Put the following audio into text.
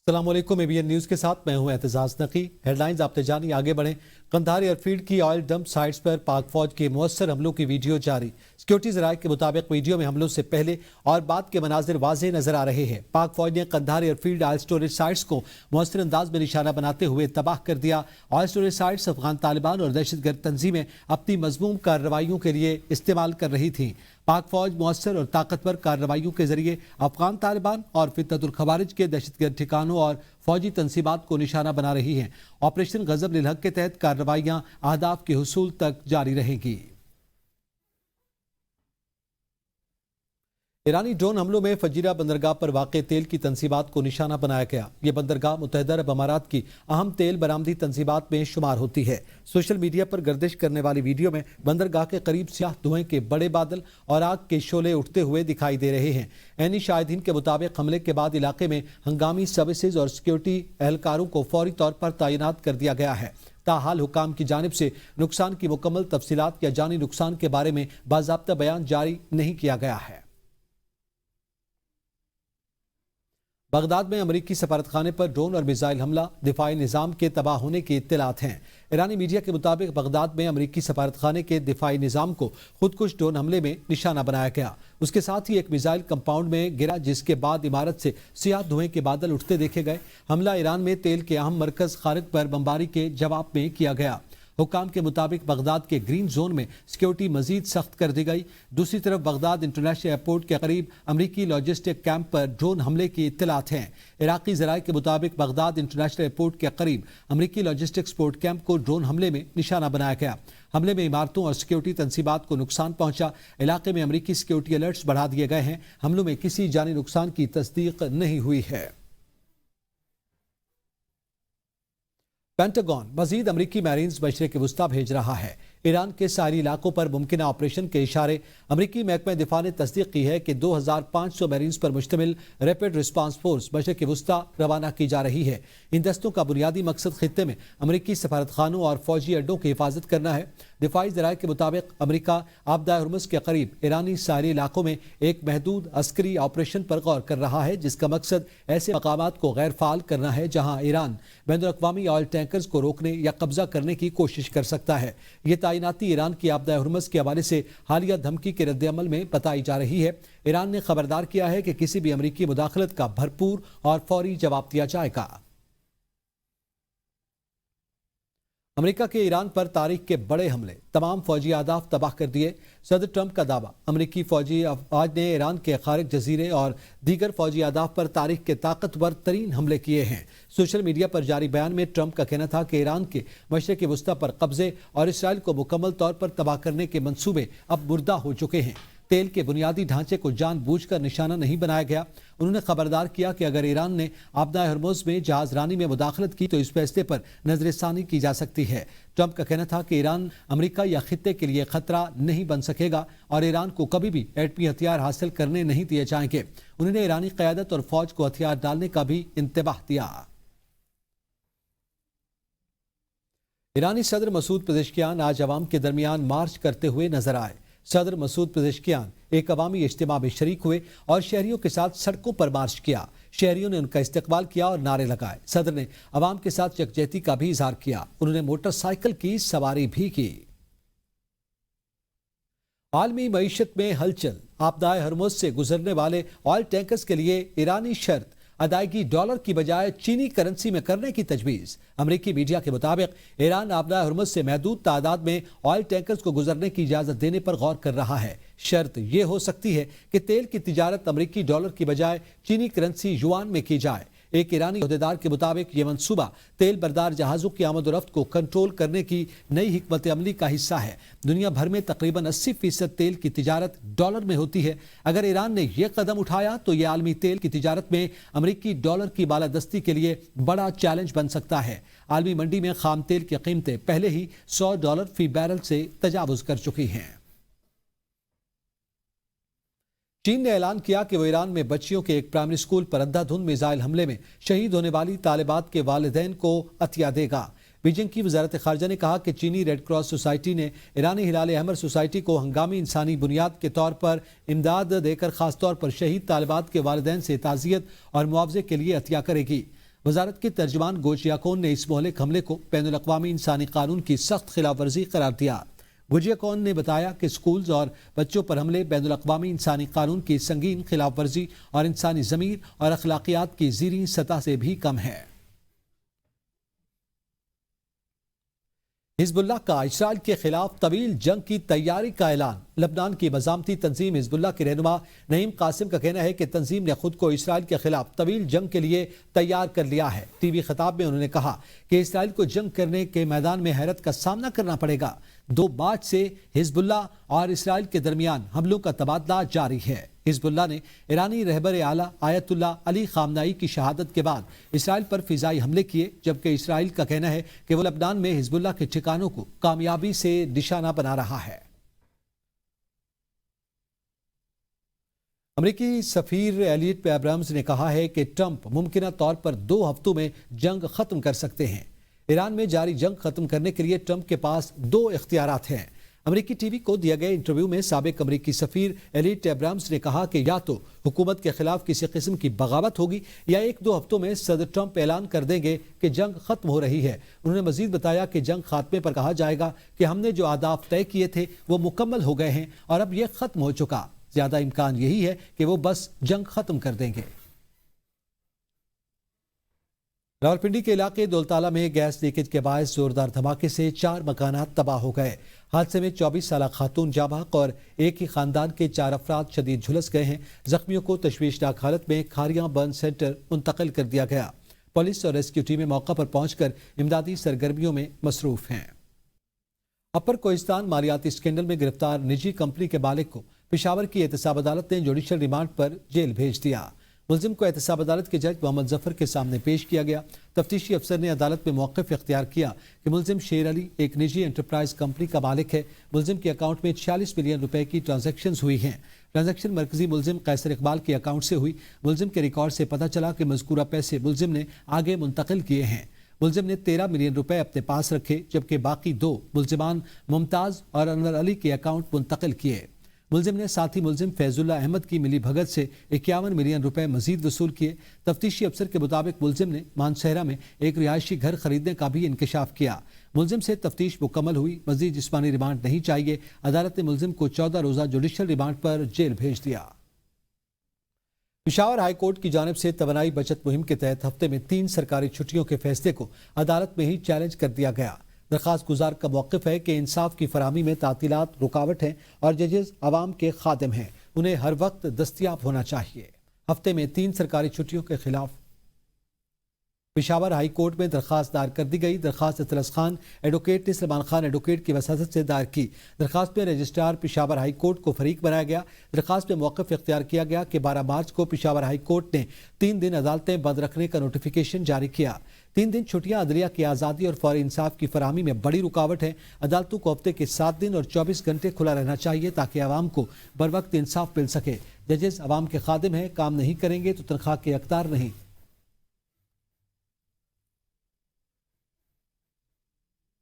अस्सलाम वालेकुम। ABN news के साथ मैं हूं एतजाज नकी। हेडलाइंस आपने जानी, आगे बढ़ें। कंधार एयरफील्ड की ऑयल डंप साइट्स पर पाक फौज के मुअस्सर हमलों की वीडियो जारी। सिक्योरिटी ज़राए के मुताबिक वीडियो में हमलों से पहले और बाद के मनाजिर वाज़ेह नजर आ रहे हैं। पाक फौज ने Kandahar airfield oil storage sites को मुअस्सर अंदाज में निशाना बनाते हुए तबाह कर दिया। Oil storage sites Afghan Taliban और दहशतगर्द तंजीमें अपनी मजमूम कार्रवाइयों के लिए इस्तेमाल कर रही थीं। पाक फौज मुअस्सर और ताकतवर कार्रवाइयों के जरिए अफगान तालिबान और फितनतुल खवारिज के दहशतगर्द ठिकानों और फौजी तंसीबात को निशाना बना रही हैं। ऑपरेशन गजब लिल हक के तहत कार्रवाइयां अहदाफ के हुसूल तक जारी रहेंगी। ईरानी ड्रोन हमलों में फजीरा बंदरगाह पर वाक़े तेल की तंसीबात को निशाना बनाया गया। यह बंदरगाह मुत्तहिदा अरब अमारात की अहम तेल बरामदी तंसीबात में शुमार होती है। सोशल मीडिया पर गर्दिश करने वाली वीडियो में बंदरगाह के करीब स्याह धुएं के बड़े बादल और आग के शोले उठते हुए दिखाई दे रहे हैं। ऐनी शाहिदीन के मुताबिक हमले के बाद इलाके में हंगामी सर्विसेज और सिक्योरिटी एहलकारों को फौरी तौर पर तैनात कर दिया गया है। ताहाल हुकाम की जानिब से नुकसान की मुकम्मल तफसीलात या जानी नुकसान के बारे में बाज़ाब्ता बयान जारी नहीं किया गया है। बगदाद में अमरीकी सफारतखाने पर ड्रोन और मिसाइल हमला, दिफाई निज़ाम के तबाह होने की इत्तलात हैं। ईरानी मीडिया के मुताबिक बगदाद में अमरीकी सफारतखाने के दिफाई निज़ाम को खुदकुश ड्रोन हमले में निशाना बनाया गया। उसके साथ ही एक मिसाइल कंपाउंड में गिरा, जिसके बाद इमारत से सियाह धुएं के बादल उठते देखे गए। हमला ईरान में तेल के अहम मरकज खारिज पर बमबारी के जवाब में किया गया। हुकाम के मुताबिक बगदाद के ग्रीन जोन में सिक्योरिटी मजीद सख्त कर दी गई। दूसरी तरफ बगदाद इंटरनेशनल एयरपोर्ट के करीब अमरीकी लॉजिस्टिक कैंप पर ड्रोन हमले की इत्तलात हैं। इराकी ज़राए के मुताबिक बगदाद इंटरनेशनल एयरपोर्ट के करीब अमरीकी लॉजिस्टिक सपोर्ट कैंप को ड्रोन हमले में निशाना बनाया गया। हमले में इमारतों और सिक्योरिटी तंसीबात को नुकसान पहुंचा। इलाके में अमरीकी सिक्योरिटी अलर्ट्स बढ़ा दिए गए हैं। हमलों में किसी जानी नुकसान की तस्दीक नहीं हुई है। पेंटागन मजीद अमरीकी मैरीन्स मशरिक़ वुस्ता भेज रहा है। ईरान के सारी इलाकों पर मुमकिन ऑपरेशन के इशारे। अमरीकी महकमा दिफा ने तस्दीक की है कि 2500 मैरीन्स पर मुश्तमिल रैपिड रिस्पांस फोर्स मशरिक़ वुस्ता रवाना की जा रही है। इन दस्तों का बुनियादी मकसद खित्ते में अमरीकी सफारतखानों और फौजी अड्डों की हिफाजत करना है। दिफाई ज़राए के मुताबिक अमरीका आपदा हुर्मुज़ के करीब ईरानी सारी इलाकों में एक महदूद अस्करी ऑपरेशन पर गौर कर रहा है, जिसका मकसद ऐसे मकामात को गैर फाल करना है जहाँ ईरान बैनुल-अक़वामी ऑयल टैंकर्स को रोकने या कब्जा करने की कोशिश कर सकता है। ये तैनाती ईरान की आपदा हुर्मुज़ के हवाले से हालिया धमकी के रद्द-ए-अमल में बताई जा रही है। ईरान ने खबरदार किया है कि किसी भी अमरीकी मुदाखलत का भरपूर और फौरी जवाब दिया जाएगा। अमेरिका के ईरान पर तारीख के बड़े हमले, तमाम फौजी अहदाफ तबाह कर दिए। सदर ट्रंप का दावा, अमरीकी फौजी अफवाज ने ईरान के खारिज जजीरे और दीगर फौजी अहदाफ पर तारीख के ताकतवर तरीन हमले किए हैं। सोशल मीडिया पर जारी बयान में ट्रंप का कहना था कि ईरान के मशरिक़ वुस्ता पर कब्जे और इसराइल को मुकम्मल तौर पर तबाह करने के मंसूबे अब मुर्दा हो चुके हैं। तेल के बुनियादी ढांचे को जानबूझकर निशाना नहीं बनाया गया। उन्होंने खबरदार किया कि अगर ईरान ने आपदा हुर्मुज़ में जहाज रानी में मुदाखलत की तो इस फैसले पर नजरसानी की जा सकती है। ट्रंप का कहना था कि ईरान अमेरिका या खित्ते के लिए खतरा नहीं बन सकेगा और ईरान को कभी भी एटमी हथियार हासिल करने नहीं दिए जाएंगे। उन्होंने ईरानी क़यादत और फौज को हथियार डालने का भी इंतबाह दिया। ईरानी सदर मसूद पेज़ेश्कियान आज अवाम के दरमियान मार्च करते हुए नजर आए। सदर मसूद पेज़ेश्कियान एक अवामी इज्तिमा में शरीक हुए और शहरियों के साथ सड़कों पर मार्च किया। शहरियों ने उनका इस्तकबाल किया और नारे लगाए। सदर ने अवाम के साथ यकजहती का भी इजहार किया। उन्होंने मोटरसाइकिल की सवारी भी की। आलमी मईशत में हलचल, आपदा हुर्मुज़ से गुजरने वाले ऑयल टैंकर्स के लिए ईरानी शर्त अदायगी डॉलर की बजाय चीनी करेंसी में करने की तजवीज़। अमरीकी मीडिया के मुताबिक ईरान आपदा हुर्मुज़ से महदूद तादाद में ऑयल टैंकर्स को गुजरने की इजाज़त देने पर गौर कर रहा है। शर्त यह हो सकती है कि तेल की तिजारत अमरीकी डॉलर की बजाय चीनी करेंसी युआन में की जाए। एक ईरानी अहदेदार के मुताबिक यह मंसूबा तेल बरदार जहाज़ों की आमद-ओ-रफ्त को कंट्रोल करने की नई हिकमत अमली का हिस्सा है। दुनिया भर में तकरीबन 80% तेल की तिजारत डॉलर में होती है। अगर ईरान ने यह कदम उठाया तो यह आलमी तेल की तिजारत में अमरीकी डॉलर की बालादस्ती के लिए बड़ा चैलेंज बन सकता है। आलमी मंडी में खाम तेल की कीमतें पहले ही $100 फी बैरल से तजावुज कर चुकी हैं। चीन ने ऐलान किया कि वो ईरान में बच्चियों के एक प्राइमरी स्कूल पर अंधाधुंध मिसाइल हमले में शहीद होने वाली तालिबात के वालिदैन को अतिया देगा। बीजिंग की वजारत खारजा ने कहा कि चीनी रेड क्रॉस सोसाइटी ने ईरानी हिलाल अहमर सोसाइटी को हंगामी इंसानी बुनियाद के तौर पर इमदाद देकर खासतौर पर शहीद तालिबात के वालिदैन से ताज़ियत और मुआवजे के लिए अतिया करेगी। وزارت کے ترجمان گوجیاکون نے اس مہلک حملے کو بین الاقوامی انسانی قانون کی سخت خلاف ورزی قرار دیا۔ گوجیاکون نے بتایا کہ سکولز اور بچوں پر حملے بین الاقوامی انسانی قانون کی سنگین خلاف ورزی اور انسانی ضمیر اور اخلاقیات کی زیریں سطح سے بھی کم ہے۔ حزب اللہ کا اسرائیل کے خلاف طویل جنگ کی تیاری کا اعلان۔ لبنان کی مزاحمتی تنظیم حزب اللہ کے رہنما نعیم قاسم کا کہنا ہے کہ تنظیم نے خود کو اسرائیل کے خلاف طویل جنگ کے لیے تیار کر لیا ہے۔ ٹی وی خطاب میں انہوں نے کہا کہ اسرائیل کو جنگ کرنے کے میدان میں حیرت کا سامنا کرنا پڑے گا۔ 2 مارچ سے حزب اللہ اور اسرائیل کے درمیان حملوں کا تبادلہ جاری ہے۔ حزب اللہ نے ایرانی رہبر اعلیٰ آیت اللہ علی خامنائی کی شہادت کے بعد اسرائیل پر فضائی حملے کیے، جبکہ اسرائیل کا کہنا ہے کہ وہ لبنان میں حزب اللہ کے ٹھکانوں کو کامیابی سے نشانہ بنا رہا ہے۔ امریکی سفیر ایلیٹ ابراہمز نے کہا ہے کہ ٹرمپ ممکنہ طور پر 2 ہفتوں میں جنگ ختم کر سکتے ہیں۔ ایران میں جاری جنگ ختم کرنے کے لیے ٹرمپ کے پاس 2 اختیارات ہیں۔ امریکی ٹی وی کو دیا گئے انٹرویو میں سابق امریکی سفیر ایلیٹ ابراہمز نے کہا کہ یا تو حکومت کے خلاف کسی قسم کی بغاوت ہوگی یا 1-2 ہفتوں میں صدر ٹرمپ اعلان کر دیں گے کہ جنگ ختم ہو رہی ہے۔ انہوں نے مزید بتایا کہ جنگ خاتمے پر کہا جائے گا کہ ہم نے جو اہداف طے کیے تھے وہ مکمل ہو گئے ہیں اور اب یہ ختم ہو چکا۔ زیادہ امکان یہی ہے کہ وہ بس جنگ ختم کر دیں گے۔ راولپنڈی کے علاقے دولتالہ میں گیس لیکیج کے باعث زوردار دھماکے سے 4 مکانات تباہ ہو گئے۔ حادثے میں 24 سالہ خاتون جاں بحق اور ایک ہی خاندان کے 4 افراد شدید جھلس گئے ہیں۔ زخمیوں کو تشویشناک حالت میں کھاریاں برن سینٹر منتقل کر دیا گیا۔ پولیس اور ریسکیو ٹیمیں موقع پر پہنچ کر امدادی سرگرمیوں میں مصروف ہیں۔ اپر کوہستان مالیاتی اسکینڈل میں گرفتار نجی کمپنی کے مالک کو پشاور کی احتساب عدالت نے جوڈیشل ریمانڈ پر جیل بھیج دیا۔ ملزم کو احتساب عدالت کے جج محمد ظفر کے سامنے پیش کیا گیا۔ تفتیشی افسر نے عدالت میں موقف اختیار کیا کہ ملزم شیر علی ایک نجی انٹرپرائز کمپنی کا مالک ہے۔ ملزم کے اکاؤنٹ میں 46 ملین روپے کی ٹرانزیکشنز ہوئی ہیں۔ ٹرانزیکشن مرکزی ملزم قیصر اقبال کے اکاؤنٹ سے ہوئی۔ ملزم کے ریکارڈ سے پتہ چلا کہ مذکورہ پیسے ملزم نے آگے منتقل کیے ہیں۔ ملزم نے 13 ملین روپے اپنے پاس رکھے، جبکہ باقی 2 ملزمان ممتاز اور انور علی کے اکاؤنٹ منتقل کیے۔ ملزم نے ساتھی ملزم فیض اللہ احمد کی ملی بھگت سے 51 ملین روپے مزید وصول کیے۔ تفتیشی افسر کے مطابق ملزم نے مانسہرہ میں ایک رہائشی گھر خریدنے کا بھی انکشاف کیا۔ ملزم سے تفتیش مکمل ہوئی۔ مزید جسمانی ریمانڈ نہیں چاہیے۔ عدالت نے ملزم کو 14 روزہ جوڈیشل ریمانڈ پر جیل بھیج دیا۔ پشاور ہائی کورٹ کی جانب سے توانائی بچت مہم کے تحت ہفتے میں 3 سرکاری چھٹیوں کے فیصلے کو عدالت میں ہی چیلنج کر دیا گیا۔ درخواست گزار کا موقف ہے کہ انصاف کی فراہمی میں تعطیلات رکاوٹ ہیں اور ججز عوام کے خادم ہیں، انہیں ہر وقت دستیاب ہونا چاہیے۔ ہفتے میں 3 سرکاری چھٹیوں کے خلاف پشاور ہائی کورٹ میں درخواست دائر کر دی گئی۔ درخواست اطلس خان ایڈوکیٹ نے سلمان خان ایڈوکیٹ کی وساطت سے دائر کی۔ درخواست میں رجسٹرار پشاور ہائی کورٹ کو فریق بنایا گیا۔ درخواست میں موقف اختیار کیا گیا کہ 12 مارچ کو پشاور ہائی کورٹ نے 3 دن عدالتیں بند رکھنے کا نوٹیفیکیشن جاری کیا۔ 3 دن چھٹیاں عدلیہ کی آزادی اور فوری انصاف کی فراہمی میں بڑی رکاوٹ ہے۔ عدالتوں کو ہفتے کے 7 دن اور 24 گھنٹے کھلا رہنا چاہیے تاکہ عوام کو بر وقت انصاف مل سکے۔ ججز عوام کے خادم ہیں، کام نہیں کریں گے تو تنخواہ کے حقدار نہیں۔